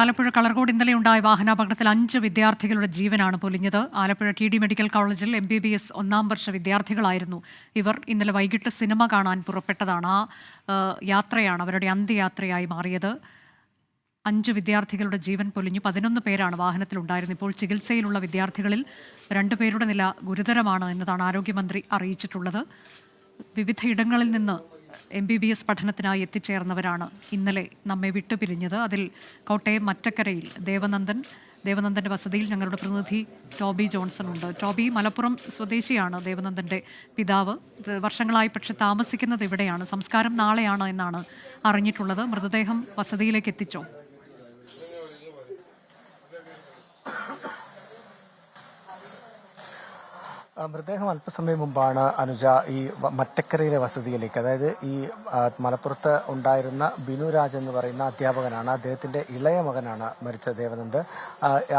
ആലപ്പുഴ കളർകോട് ഇന്നലെ ഉണ്ടായ വാഹനാപകടത്തിൽ 5 വിദ്യാർത്ഥികളുടെ ജീവനാണ് പൊലിഞ്ഞത്. ആലപ്പുഴ TD മെഡിക്കൽ കോളേജിൽ MBBS 1-ാം വർഷ വിദ്യാർത്ഥികളായിരുന്നു ഇവർ. ഇന്നലെ വൈകിട്ട് സിനിമ കാണാൻ പുറപ്പെട്ടതാണ്. ആ യാത്രയാണ് അവരുടെ അന്ത്യയാത്രയായി മാറിയത്. 5 വിദ്യാർത്ഥികളുടെ ജീവൻ പൊലിഞ്ഞു. 11 പേരാണ് വാഹനത്തിലുണ്ടായിരുന്നത്. ഇപ്പോൾ ചികിത്സയിലുള്ള വിദ്യാർത്ഥികളിൽ 2 പേരുടെ നില ഗുരുതരമാണ് എന്നതാണ് ആരോഗ്യമന്ത്രി അറിയിച്ചിട്ടുള്ളത്. വിവിധയിടങ്ങളിൽ നിന്ന് MBBS പഠനത്തിനായി എത്തിച്ചേർന്നവരാണ് ഇന്നലെ നമ്മെ വിട്ടുപിരിഞ്ഞത്. അതിൽ കോട്ടയം മറ്റക്കരയിൽ ദേവനന്ദൻ്റെ വസതിയിൽ ഞങ്ങളുടെ പ്രതിനിധി ടോബി ജോൺസൺ ഉണ്ട്. ടോബി, മലപ്പുറം സ്വദേശിയാണ് ദേവനന്ദൻ്റെ പിതാവ്. വർഷങ്ങളായി പക്ഷെ താമസിക്കുന്നത് ഇവിടെയാണ്. സംസ്കാരം നാളെയാണ് എന്നാണ് അറിഞ്ഞിട്ടുള്ളത്. മൃതദേഹം വസതിയിലേക്ക് എത്തിച്ചോ? മൃതദേഹം അല്പസമയം മുമ്പാണ് അനുജ ഈ മറ്റക്കരയിലെ വസതിയിലേക്ക്, അതായത് ഈ മലപ്പുറത്ത് ഉണ്ടായിരുന്ന ബിനുരാജ് എന്ന് പറയുന്ന അധ്യാപകനാണ്, അദ്ദേഹത്തിന്റെ ഇളയ മകനാണ് മരിച്ച ദേവനന്ദ്.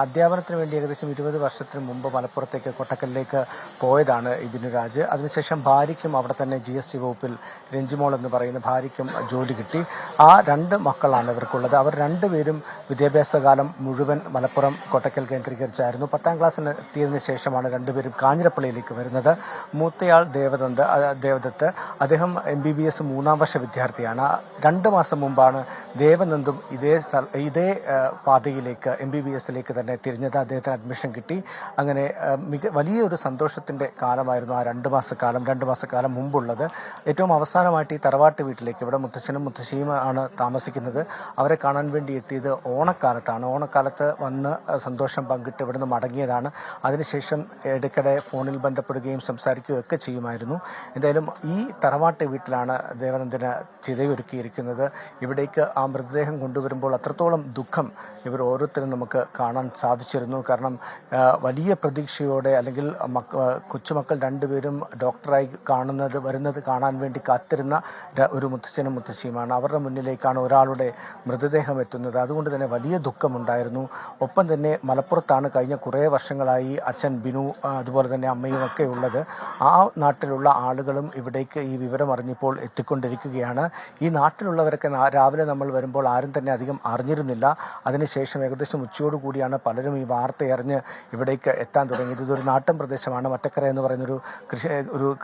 അധ്യാപനത്തിന് വേണ്ടി ഏകദേശം 20 വർഷത്തിന് മുമ്പ് മലപ്പുറത്തേക്ക് കൊട്ടക്കലിലേക്ക് പോയതാണ് ഈ ബിനുരാജ്. അതിനുശേഷം ഭാര്യയ്ക്കും അവിടെ തന്നെ GST വകുപ്പിൽ രഞ്ജിമോൾ എന്ന് പറയുന്ന ഭാര്യയ്ക്കും ജോലി കിട്ടി. ആ 2 മക്കളാണ് ഇവർക്കുള്ളത്. അവർ രണ്ടുപേരും വിദ്യാഭ്യാസ കാലം മുഴുവൻ മലപ്പുറം കൊട്ടക്കൽ കേന്ദ്രീകരിച്ചായിരുന്നു. 10ാം ക്ലാസ്സിന് എത്തിയതിനു ശേഷമാണ് രണ്ടുപേരും കാഞ്ഞിരപ്പള്ളി വരുന്നത്. മൂത്തയാൾ ദേവദത്ത്, അദ്ദേഹം MBBS 3-ാം വർഷ വിദ്യാർത്ഥിയാണ്. 2 മാസം മുമ്പാണ് ദേവനന്ദും ഇതേ പാതയിലേക്ക് MBBSലേക്ക് തന്നെ തിരിഞ്ഞത്. അദ്ദേഹത്തിന് അഡ്മിഷൻ കിട്ടി. അങ്ങനെ വലിയൊരു സന്തോഷത്തിന്റെ കാലമായിരുന്നു ആ 2 മാസക്കാലം മുമ്പുള്ളത്. ഏറ്റവും അവസാനമായിട്ട് ഈ തറവാട്ട് വീട്ടിലേക്ക്, ഇവിടെ മുത്തച്ഛനും മുത്തശ്ശിയും ആണ് താമസിക്കുന്നത്, അവരെ കാണാൻ വേണ്ടി എത്തിയത് ഓണക്കാലത്താണ്. ഓണക്കാലത്ത് വന്ന് സന്തോഷം പങ്കിട്ട് ഇവിടുന്ന് മടങ്ങിയതാണ്. അതിനുശേഷം ഇടയ്ക്കിടെ ഫോണിൽ ബന്ധപ്പെടുകയും സംസാരിക്കുകയും ഒക്കെ ചെയ്യുമായിരുന്നു. എന്തായാലും ഈ തറവാട്ട് വീട്ടിലാണ് ദേവനന്ദന് ചിതയൊരുക്കിയിരിക്കുന്നത്. ഇവിടേക്ക് ആ മൃതദേഹം കൊണ്ടുവരുമ്പോൾ അത്രത്തോളം ദുഃഖം ഇവർ ഓരോരുത്തരും നമുക്ക് കാണാൻ സാധിച്ചിരുന്നു. കാരണം വലിയ പ്രതീക്ഷയോടെ, അല്ലെങ്കിൽ കൊച്ചുമക്കൾ 2 പേരും ഡോക്ടറായി വരുന്നത് കാണാൻ വേണ്ടി കാത്തിരുന്ന ഒരു മുത്തച്ഛനും മുത്തശ്ശിയുമാണ്. അവരുടെ മുന്നിലേക്കാണ് ഒരാളുടെ മൃതദേഹം എത്തുന്നത്. അതുകൊണ്ട് തന്നെ വലിയ ദുഃഖമുണ്ടായിരുന്നു. ഒപ്പം തന്നെ മലപ്പുറത്താണ് കഴിഞ്ഞ കുറേ വർഷങ്ങളായി അച്ഛൻ ബിനു, അതുപോലെ തന്നെ അമ്മയും ഒക്കെ ഉള്ളത്. ആ നാട്ടിലുള്ള ആളുകളും ഇവിടേക്ക് ഈ വിവരം അറിഞ്ഞപ്പോൾ എത്തിക്കൊണ്ടിരിക്കുകയാണ്. ഈ നാട്ടിലുള്ളവരൊക്കെ രാവിലെ നമ്മൾ വരുമ്പോൾ ആരും തന്നെ അധികം അറിഞ്ഞിരുന്നില്ല. അതിനുശേഷം ഏകദേശം ഉച്ചയോടുകൂടിയാണ് പലരും ഈ വാർത്തയറിഞ്ഞ് ഇവിടേക്ക് എത്താൻ തുടങ്ങിയത്. ഇതൊരു നാട്ടിൻ പ്രദേശമാണ്. മറ്റക്കര എന്ന് പറയുന്നൊരു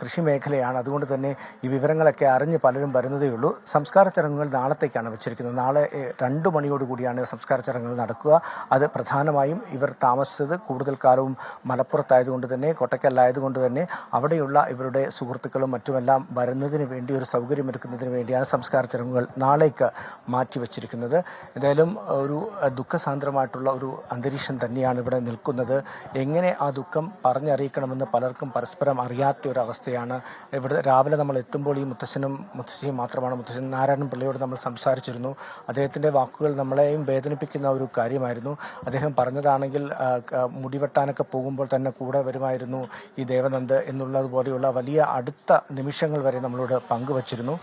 കൃഷി മേഖലയാണ്. അതുകൊണ്ട് തന്നെ ഈ വിവരങ്ങളൊക്കെ അറിഞ്ഞ് പലരും വരുന്നതേ ഉള്ളൂ. സംസ്കാര ചടങ്ങുകൾ നാളത്തേക്കാണ് വെച്ചിരിക്കുന്നത്. നാളെ 2 മണിയോടുകൂടിയാണ് സംസ്കാര ചടങ്ങുകൾ നടക്കുക. അത് പ്രധാനമായും ഇവർ താമസിച്ചത് കൂടുതൽ കാലവും മലപ്പുറത്തായതുകൊണ്ട് തന്നെ, കൊട്ടക്കലായതുകൊണ്ട് തന്നെ അവിടെയുള്ള ഇവരുടെ സുഹൃത്തുക്കളും മറ്റുമെല്ലാം വരുന്നതിന് വേണ്ടി ഒരു സൗകര്യമൊരുക്കുന്നതിന് വേണ്ടിയാണ് സംസ്കാര ചടങ്ങുകൾ നാളേക്ക് മാറ്റിവെച്ചിരിക്കുന്നത്. എന്തായാലും ഒരു ദുഃഖസാന്ദ്രമായിട്ടുള്ള ഒരു അന്തരീക്ഷം തന്നെയാണ് ഇവിടെ നിൽക്കുന്നത്. എങ്ങനെ ആ ദുഃഖം പറഞ്ഞറിയിക്കണമെന്ന് പലർക്കും പരസ്പരം അറിയാത്ത ഒരു അവസ്ഥയാണ്. ഇവിടെ രാവിലെ നമ്മൾ എത്തുമ്പോൾ ഈ മുത്തശ്ശനും മുത്തശ്ശിയും മാത്രമാണ്. മുത്തശ്ശൻ നാരായണൻ പിള്ളയോട് നമ്മൾ സംസാരിച്ചിരുന്നു. അദ്ദേഹത്തിൻ്റെ വാക്കുകൾ നമ്മളെയും വേദനിപ്പിക്കുന്ന ഒരു കാര്യമായിരുന്നു. അദ്ദേഹം പറഞ്ഞതാണെങ്കിൽ മുടിവെട്ടാനൊക്കെ പോകുമ്പോൾ തന്നെ കൂടെ വരുമായിരുന്നു ഈ ദേവനന്ദ് എന്നുള്ളതുപോലെയുള്ള വലിയ അടുത്ത നിമിഷങ്ങൾ വരെ നമ്മളോട് പങ്കുവച്ചിരുന്നു.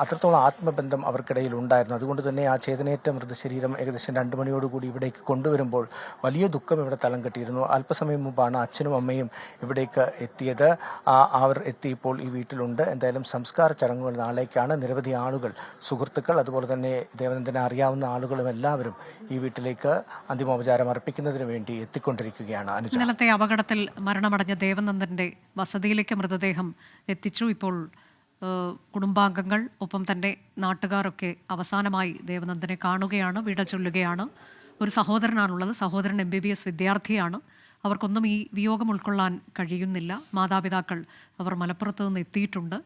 അത്രത്തോളം ആത്മബന്ധം അവർക്കിടയിൽ ഉണ്ടായിരുന്നു. അതുകൊണ്ട് തന്നെ ആ ചേതനയേറ്റ മൃതശരീരം ഏകദേശം 2 മണിയോടുകൂടി ഇവിടേക്ക് കൊണ്ടുവരുമ്പോൾ വലിയ ദുഃഖം ഇവിടെ തളം കെട്ടിയിരുന്നു. അല്പസമയം മുമ്പാണ് അച്ഛനും അമ്മയും ഇവിടേക്ക് എത്തിയത്. അവർ എത്തിയപ്പോൾ ഈ വീട്ടിലുണ്ട്. എന്തായാലും സംസ്കാര ചടങ്ങുകൾ നാളേക്കാണ്. നിരവധി ആളുകൾ, സുഹൃത്തുക്കൾ, അതുപോലെ തന്നെ ദേവനന്ദനെ അറിയാവുന്ന ആളുകളും എല്ലാവരും ഈ വീട്ടിലേക്ക് അന്തിമോപചാരം അർപ്പിക്കുന്നതിന് വേണ്ടി എത്തിക്കൊണ്ടിരിക്കുകയാണ്. ഇന്നലത്തെ അപകടത്തിൽ മരണമടഞ്ഞ ദേവനന്ദൻ്റെ വസതിയിലേക്ക് മൃതദേഹം എത്തിച്ചു. ഇപ്പോൾ കുടുംബാംഗങ്ങൾ, ഒപ്പം തന്നെ നാട്ടുകാരൊക്കെ അവസാനമായി ദേവനന്ദനെ കാണുകയാണ്, വിട ചൊല്ലുകയാണ്. ഒരു സഹോദരനാണുള്ളത്. സഹോദരൻ MBBS വിദ്യാർത്ഥിയാണ്. അവർക്കൊന്നും ഈ വിയോഗം ഉൾക്കൊള്ളാൻ കഴിയുന്നില്ല. മാതാപിതാക്കൾ അവർ മലപ്പുറത്ത് നിന്ന് എത്തിയിട്ടുണ്ട്.